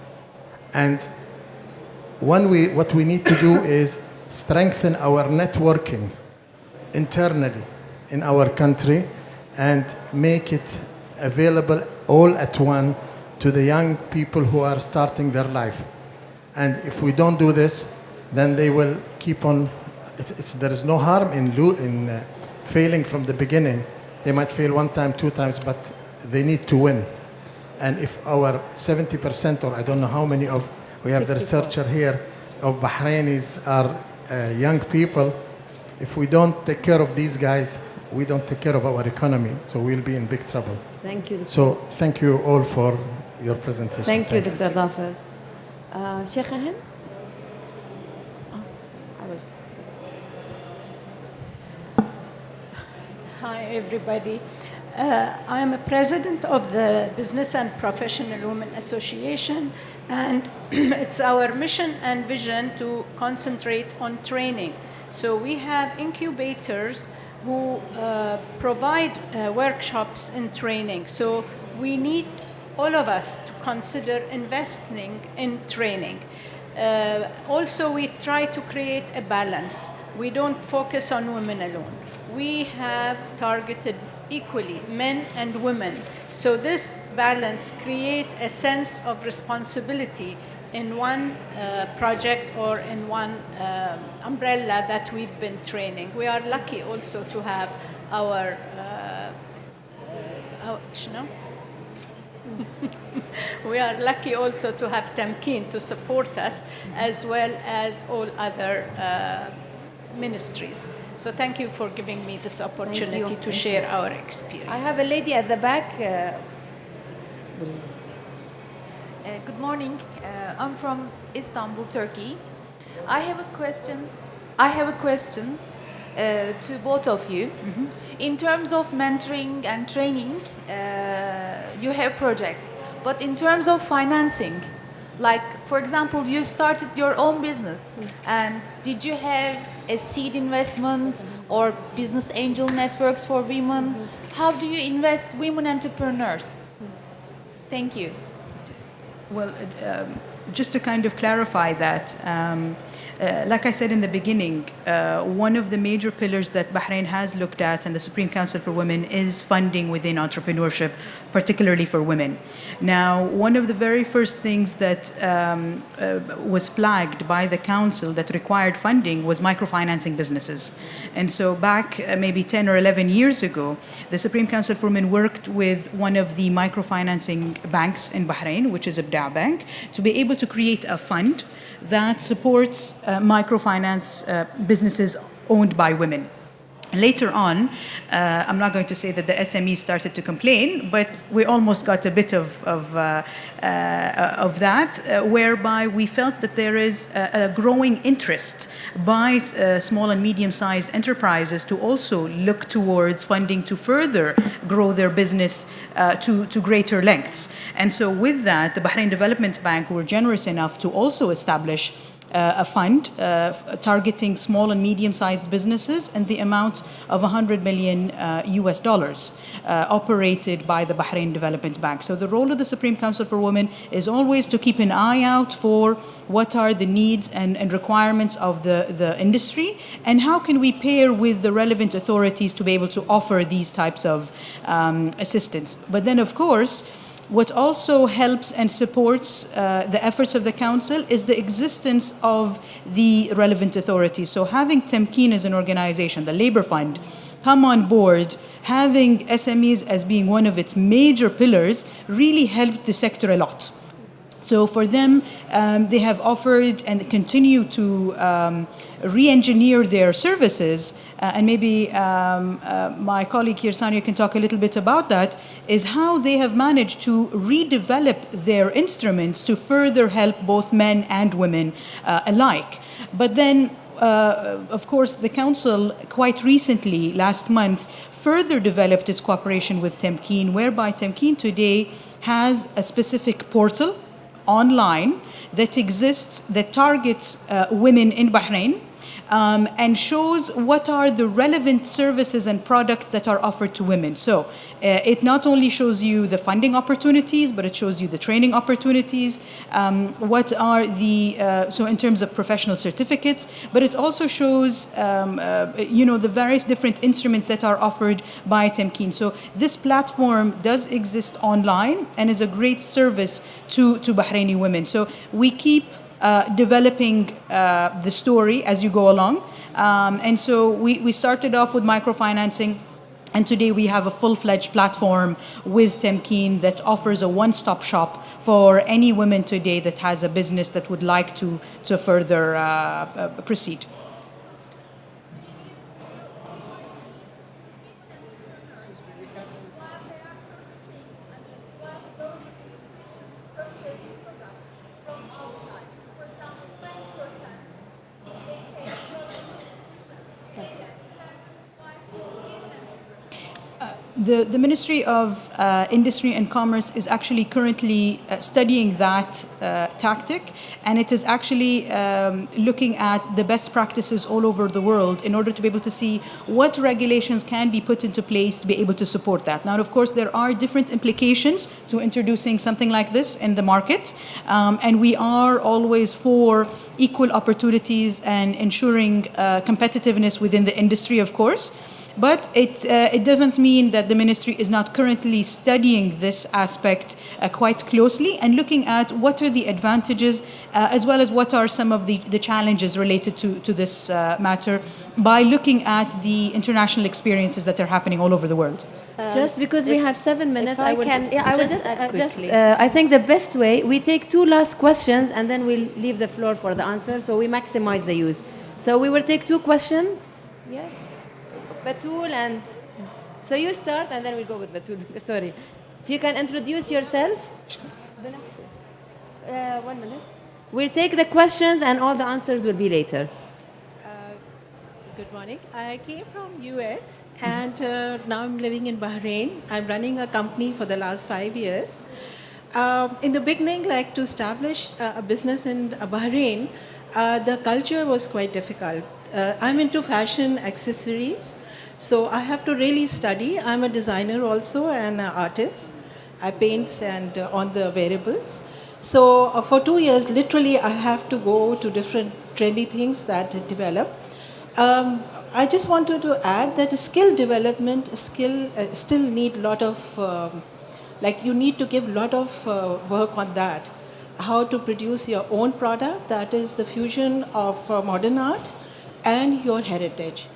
And what we need to do is strengthen our networking internally in our country and make it available all at once to the young people who are starting their life. And if we don't do this, then they will keep on. There is no harm in failing from the beginning. They might fail one time, two times, but they need to win. And if our 70%, or I don't know how many of, we have the researcher here, of Bahrainis are young people, if we don't take care of these guys, we don't take care of our economy, so we'll be in big trouble. Thank you, Dr. So thank you all for your presentation. Thank you, Dr. Dhafar. Sheikh Ahin? Hi, everybody. I am a president of the Business and Professional Women Association, and it's our mission and vision to concentrate on training. So we have incubators who provide workshops and training. So we need all of us to consider investing in training. Also, we try to create a balance. We don't focus on women alone. We have targeted equally men and women. So this balance creates a sense of responsibility in one project or in one umbrella that we've been training. We are lucky also to have our We are lucky also to have Tamkeen to support us, as well as all other ministries. So thank you for giving me this opportunity to share our experience. I have a lady at the back. Good morning. I'm from Istanbul, Turkey. I have a question. To both of you. Mm-hmm. In terms of mentoring and training, you have projects. But in terms of financing, like for example, you started your own business, and did you have a seed investment or business angel networks for women? How do you invest women entrepreneurs? Thank you. Well, just to kind of clarify that, like I said in the beginning, one of the major pillars that Bahrain has looked at and the Supreme Council for Women is funding within entrepreneurship, particularly for women. Now, one of the very first things that was flagged by the council that required funding was microfinancing businesses. And so back maybe 10 or 11 years ago, the Supreme Council for Women worked with one of the microfinancing banks in Bahrain, which is Ibda Bank, to be able to create a fund that supports microfinance businesses owned by women. Later on, I'm not going to say that the SMEs started to complain, but we almost got a bit of that, whereby we felt that there is a growing interest by small and medium-sized enterprises to also look towards funding to further grow their business to greater lengths. And so with that, the Bahrain Development Bank were generous enough to also establish a fund targeting small and medium-sized businesses in the amount of $100 million US dollars, operated by the Bahrain Development Bank. So the role of the Supreme Council for Women is always to keep an eye out for what are the needs and requirements of the industry, and how can we pair with the relevant authorities to be able to offer these types of assistance. But then, of course, what also helps and supports the efforts of the council is the existence of the relevant authorities. So having Tamkeen as an organization, the Labor Fund, come on board, having SMEs as being one of its major pillars, really helped the sector a lot. So for them, they have offered and continue to re-engineer their services, and maybe my colleague here, Sania, can talk a little bit about that, is how they have managed to redevelop their instruments to further help both men and women alike. But then, of course, the council quite recently, last month, further developed its cooperation with Tamkeen, whereby Tamkeen today has a specific portal online that exists, that targets women in Bahrain, and shows what are the relevant services and products that are offered to women. So it not only shows you the funding opportunities, but it shows you the training opportunities, what are the, so in terms of professional certificates, but it also shows, the various different instruments that are offered by Tamkeen. So this platform does exist online and is a great service to Bahraini women. So we keep developing the story as you go along. And so we started off with microfinancing, and today we have a full-fledged platform with Tamkeen that offers a one-stop shop for any woman today that has a business that would like to further proceed. The Ministry of Industry and Commerce is actually currently studying that tactic, and it is actually looking at the best practices all over the world in order to be able to see what regulations can be put into place to be able to support that. Now, of course, there are different implications to introducing something like this in the market, and we are always for equal opportunities and ensuring competitiveness within the industry, of course. But it doesn't mean that the ministry is not currently studying this aspect quite closely and looking at what are the advantages as well as what are some of the challenges related to this matter by looking at the international experiences that are happening all over the world. Just because we have 7 minutes, I will. can Yeah, I will just just. add quickly. I think the best way we take 2 last questions and then we'll leave the floor for the answer, so we maximize the use. So we will take 2 questions. Yes, Batul and so you start and then we go with Batul. Sorry, if you can introduce yourself. 1 minute. We'll take the questions and all the answers will be later. Good morning. I came from US and now I'm living in Bahrain. I'm running a company for the last 5 years. In the beginning, like to establish a business in Bahrain, the culture was quite difficult. I'm into fashion accessories, so I have to really study. I'm a designer also and an artist. I paint and on the wearables. So for 2 years, literally, I have to go to different trendy things that develop. I just wanted to add that skill development still need a lot of, like you need to give a lot of work on that. How to produce your own product, that is the fusion of modern art and your heritage.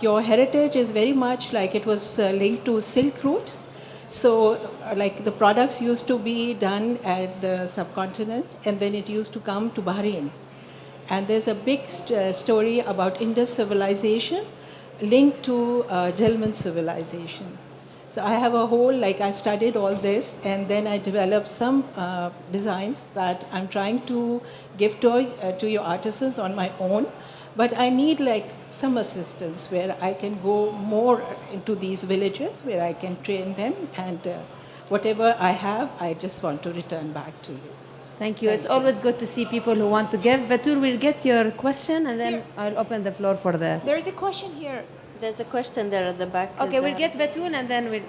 Your heritage is very much like it was linked to Silk Route. So like the products used to be done at the subcontinent and then it used to come to Bahrain. And there's a big story about Indus civilization linked to Delman civilization. So I have a whole, like I studied all this and then I developed some designs that I'm trying to give to your artisans on my own. But I need like some assistance where I can go more into these villages where I can train them and whatever I have, I just want to return back to you. Thank you. It's always good to see people who want to give. Batul will get your question and then I'll open the floor for the... There is a question here. There's a question there at the back. Okay, we'll get Batul and then we'll...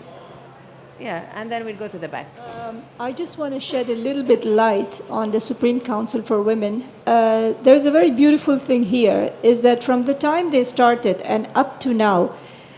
Yeah, and then we'll go to the back. I just want to shed a little bit light on the Supreme Council for Women. There's a very beautiful thing here, is that from the time they started and up to now,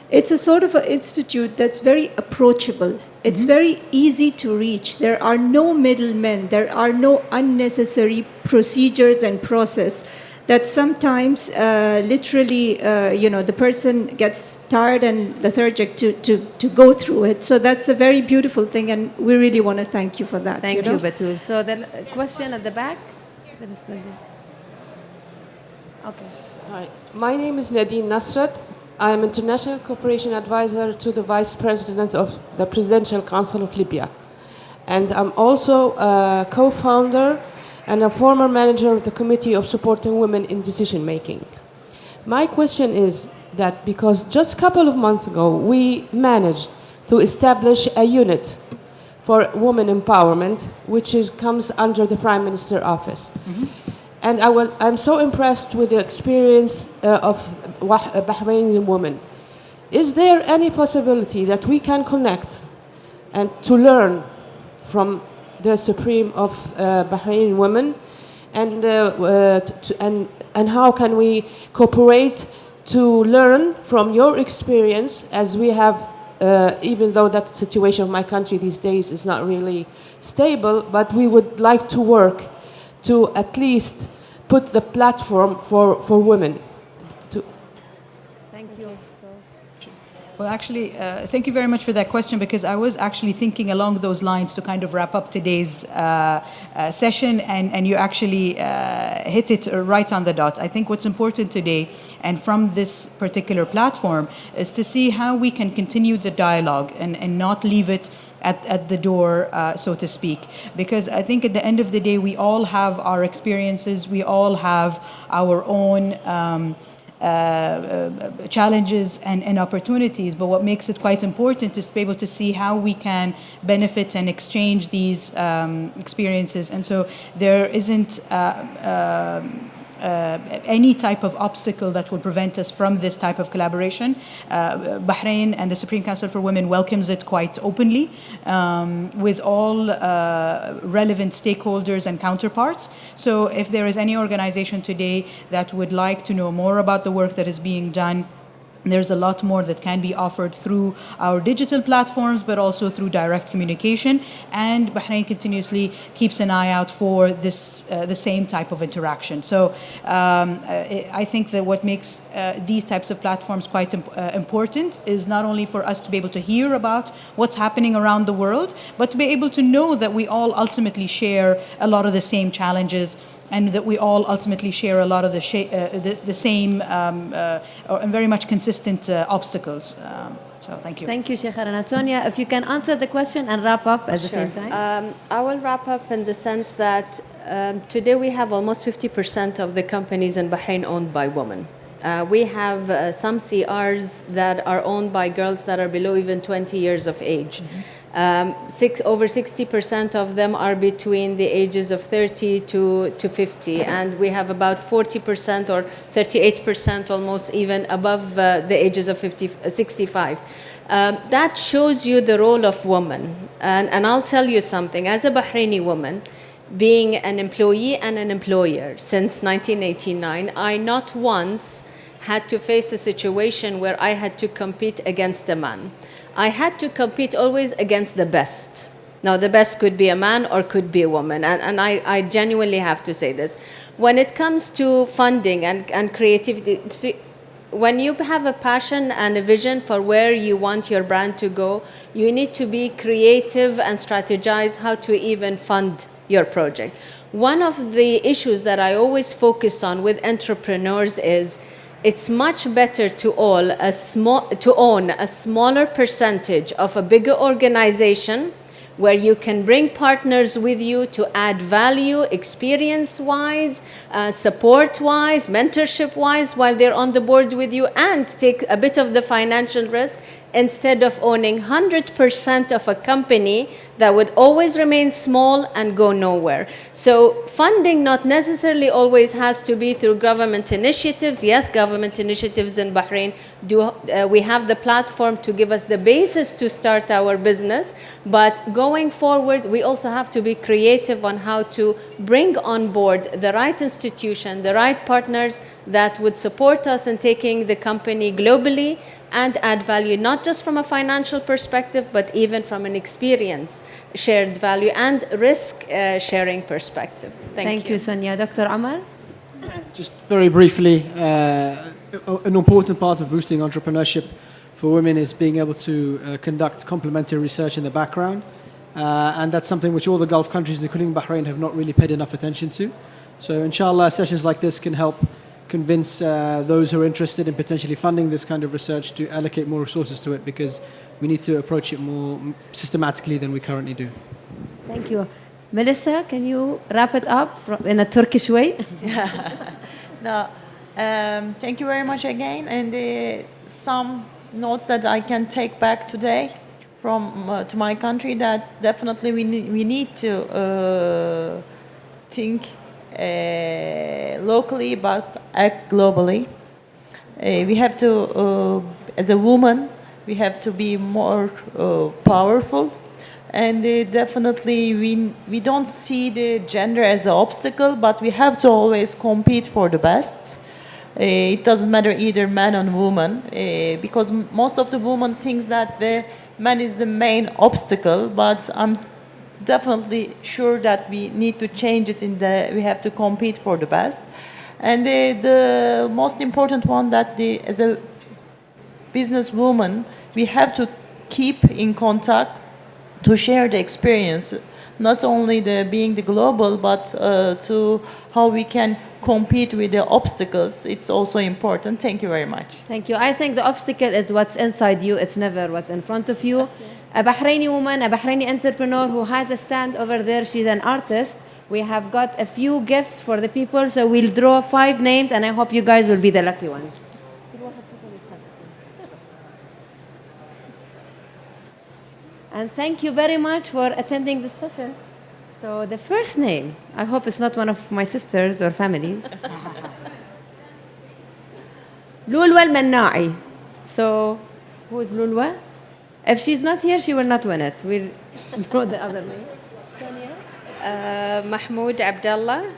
it's a sort of an institute that's very approachable. It's very easy to reach. There are no middlemen. There are no unnecessary procedures and process that sometimes literally, the person gets tired and lethargic to go through it. So that's a very beautiful thing, and we really want to thank you for that. Thank you, Batul. So the question at the back. Okay. Hi, my name is Nadine Nasrat. I am International Cooperation Advisor to the Vice President of the Presidential Council of Libya. And I'm also a co-founder and a former manager of the Committee of Supporting Women in Decision Making. My question is that because just a couple of months ago, we managed to establish a unit for women empowerment, which comes under the Prime Minister office. And I'm so impressed with the experience of Bahraini women. Is there any possibility that we can connect and to learn from the Supreme of Bahraini women, and how can we cooperate to learn from your experience, as we have, even though that situation of my country these days is not really stable, but we would like to work to at least put the platform for women. Thank you. Well, actually, thank you very much for that question, because I was actually thinking along those lines to kind of wrap up today's session, and you actually hit it right on the dot. I think what's important today, and from this particular platform, is to see how we can continue the dialogue and not leave it at the door, so to speak. Because I think at the end of the day, we all have our experiences, we all have our own challenges and opportunities, but what makes it quite important is to be able to see how we can benefit and exchange these experiences. And so there isn't any type of obstacle that will prevent us from this type of collaboration. Bahrain and the Supreme Council for Women welcomes it quite openly, with all relevant stakeholders and counterparts. So if there is any organization today that would like to know more about the work that is being done There's a lot more that can be offered through our digital platforms, but also through direct communication. And Bahrain continuously keeps an eye out for this, the same type of interaction. So I think that what makes these types of platforms quite important is not only for us to be able to hear about what's happening around the world, but to be able to know that we all ultimately share a lot of the same challenges, and that we all ultimately share a lot of the same and very much consistent obstacles. So thank you. Thank you, Sheikh Rana. Sonia, if you can answer the question and wrap up at the same time. I will wrap up in the sense that today we have almost 50% of the companies in Bahrain owned by women. We have some CRs that are owned by girls that are below even 20 years of age. Over 60% of them are between the ages of 30 to 50, and we have about 40% or 38% almost even above the ages of 65. That shows you the role of women. And I'll tell you something, as a Bahraini woman, being an employee and an employer since 1989, I not once had to face a situation where I had to compete against a man. I had to compete always against the best. Now, the best could be a man or could be a woman, and I genuinely have to say this. When it comes to funding and creativity, when you have a passion and a vision for where you want your brand to go, you need to be creative and strategize how to even fund your project. One of the issues that I always focus on with entrepreneurs is it's much better to own a smaller percentage of a bigger organization where you can bring partners with you to add value experience-wise, support-wise, mentorship-wise while they're on the board with you, and take a bit of the financial risk instead of owning 100% of a company that would always remain small and go nowhere. So funding not necessarily always has to be through government initiatives. Yes, government initiatives in Bahrain we have the platform to give us the basis to start our business, but going forward, we also have to be creative on how to bring on board the right institution, the right partners that would support us in taking the company globally and add value, not just from a financial perspective, but even from an experience, shared value, and risk sharing perspective. Thank you. Sonia. Dr. Amar? Just very briefly, an important part of boosting entrepreneurship for women is being able to conduct complementary research in the background. And that's something which all the Gulf countries, including Bahrain, have not really paid enough attention to. So inshallah, sessions like this can help convince those who are interested in potentially funding this kind of research to allocate more resources to it, because we need to approach it more systematically than we currently do. Thank you. Melissa, can you wrap it up in a Turkish way? No, thank you very much again. And some notes that I can take back today from to my country, that definitely we need to think locally but act globally. We have to, as a woman, we have to be more powerful. And definitely we don't see the gender as an obstacle, but we have to always compete for the best. It doesn't matter either man or woman, because most of the women thinks that the man is the main obstacle, but I'm definitely sure that we need to change it we have to compete for the best. And the most important one, that as a businesswoman, we have to keep in contact to share the experience, not only being the global, but to how we can compete with the obstacles. It's also important. Thank you very much. Thank you. I think the obstacle is what's inside you. It's never what's in front of you. A Bahraini woman, a Bahraini entrepreneur who has a stand over there. She's an artist. We have got a few gifts for the people, so we'll draw 5 names, and I hope you guys will be the lucky one. And thank you very much for attending this session. So the first name, I hope it's not one of my sisters or family. Lulwa al-Mannai. So who is Lulwa? If she's not here, she will not win it. We'll know the other name. Mahmoud Abdallah.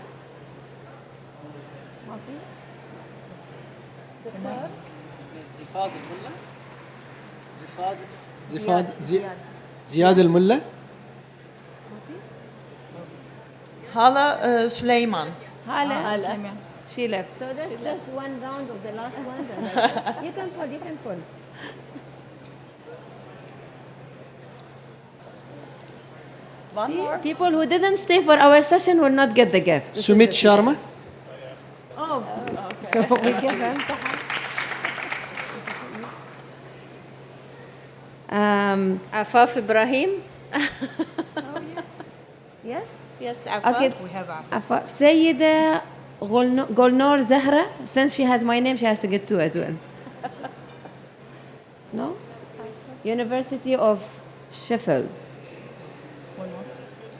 زياد الملا. Hala Süleyman. Hala. She left. So that's just one round of the last one. You can pull. One See, more. people who didn't stay for our session will not get the gift. Sumit Sharma. Oh, so we give them. Afaf Ibrahim. Yes? Yes, Afaf. Okay. We have Afaf. Sayyida Golnor Zahra. Since she has my name, she has to get two as well. No? University of Sheffield. One more.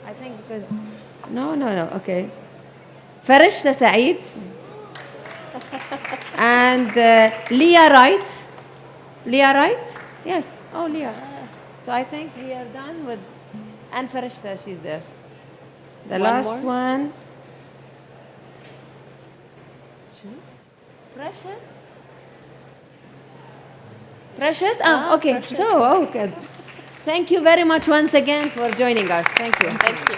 I think because... No. Okay. Farishta Saeed. And Leah Wright. Leah Wright? Yes. Oh, Leah. So I think we are done with... And Farishta, she's there. The One last more. one. Precious? Precious? Okay. Precious. So, okay. Thank you very much once again for joining us. Thank you. Thank you.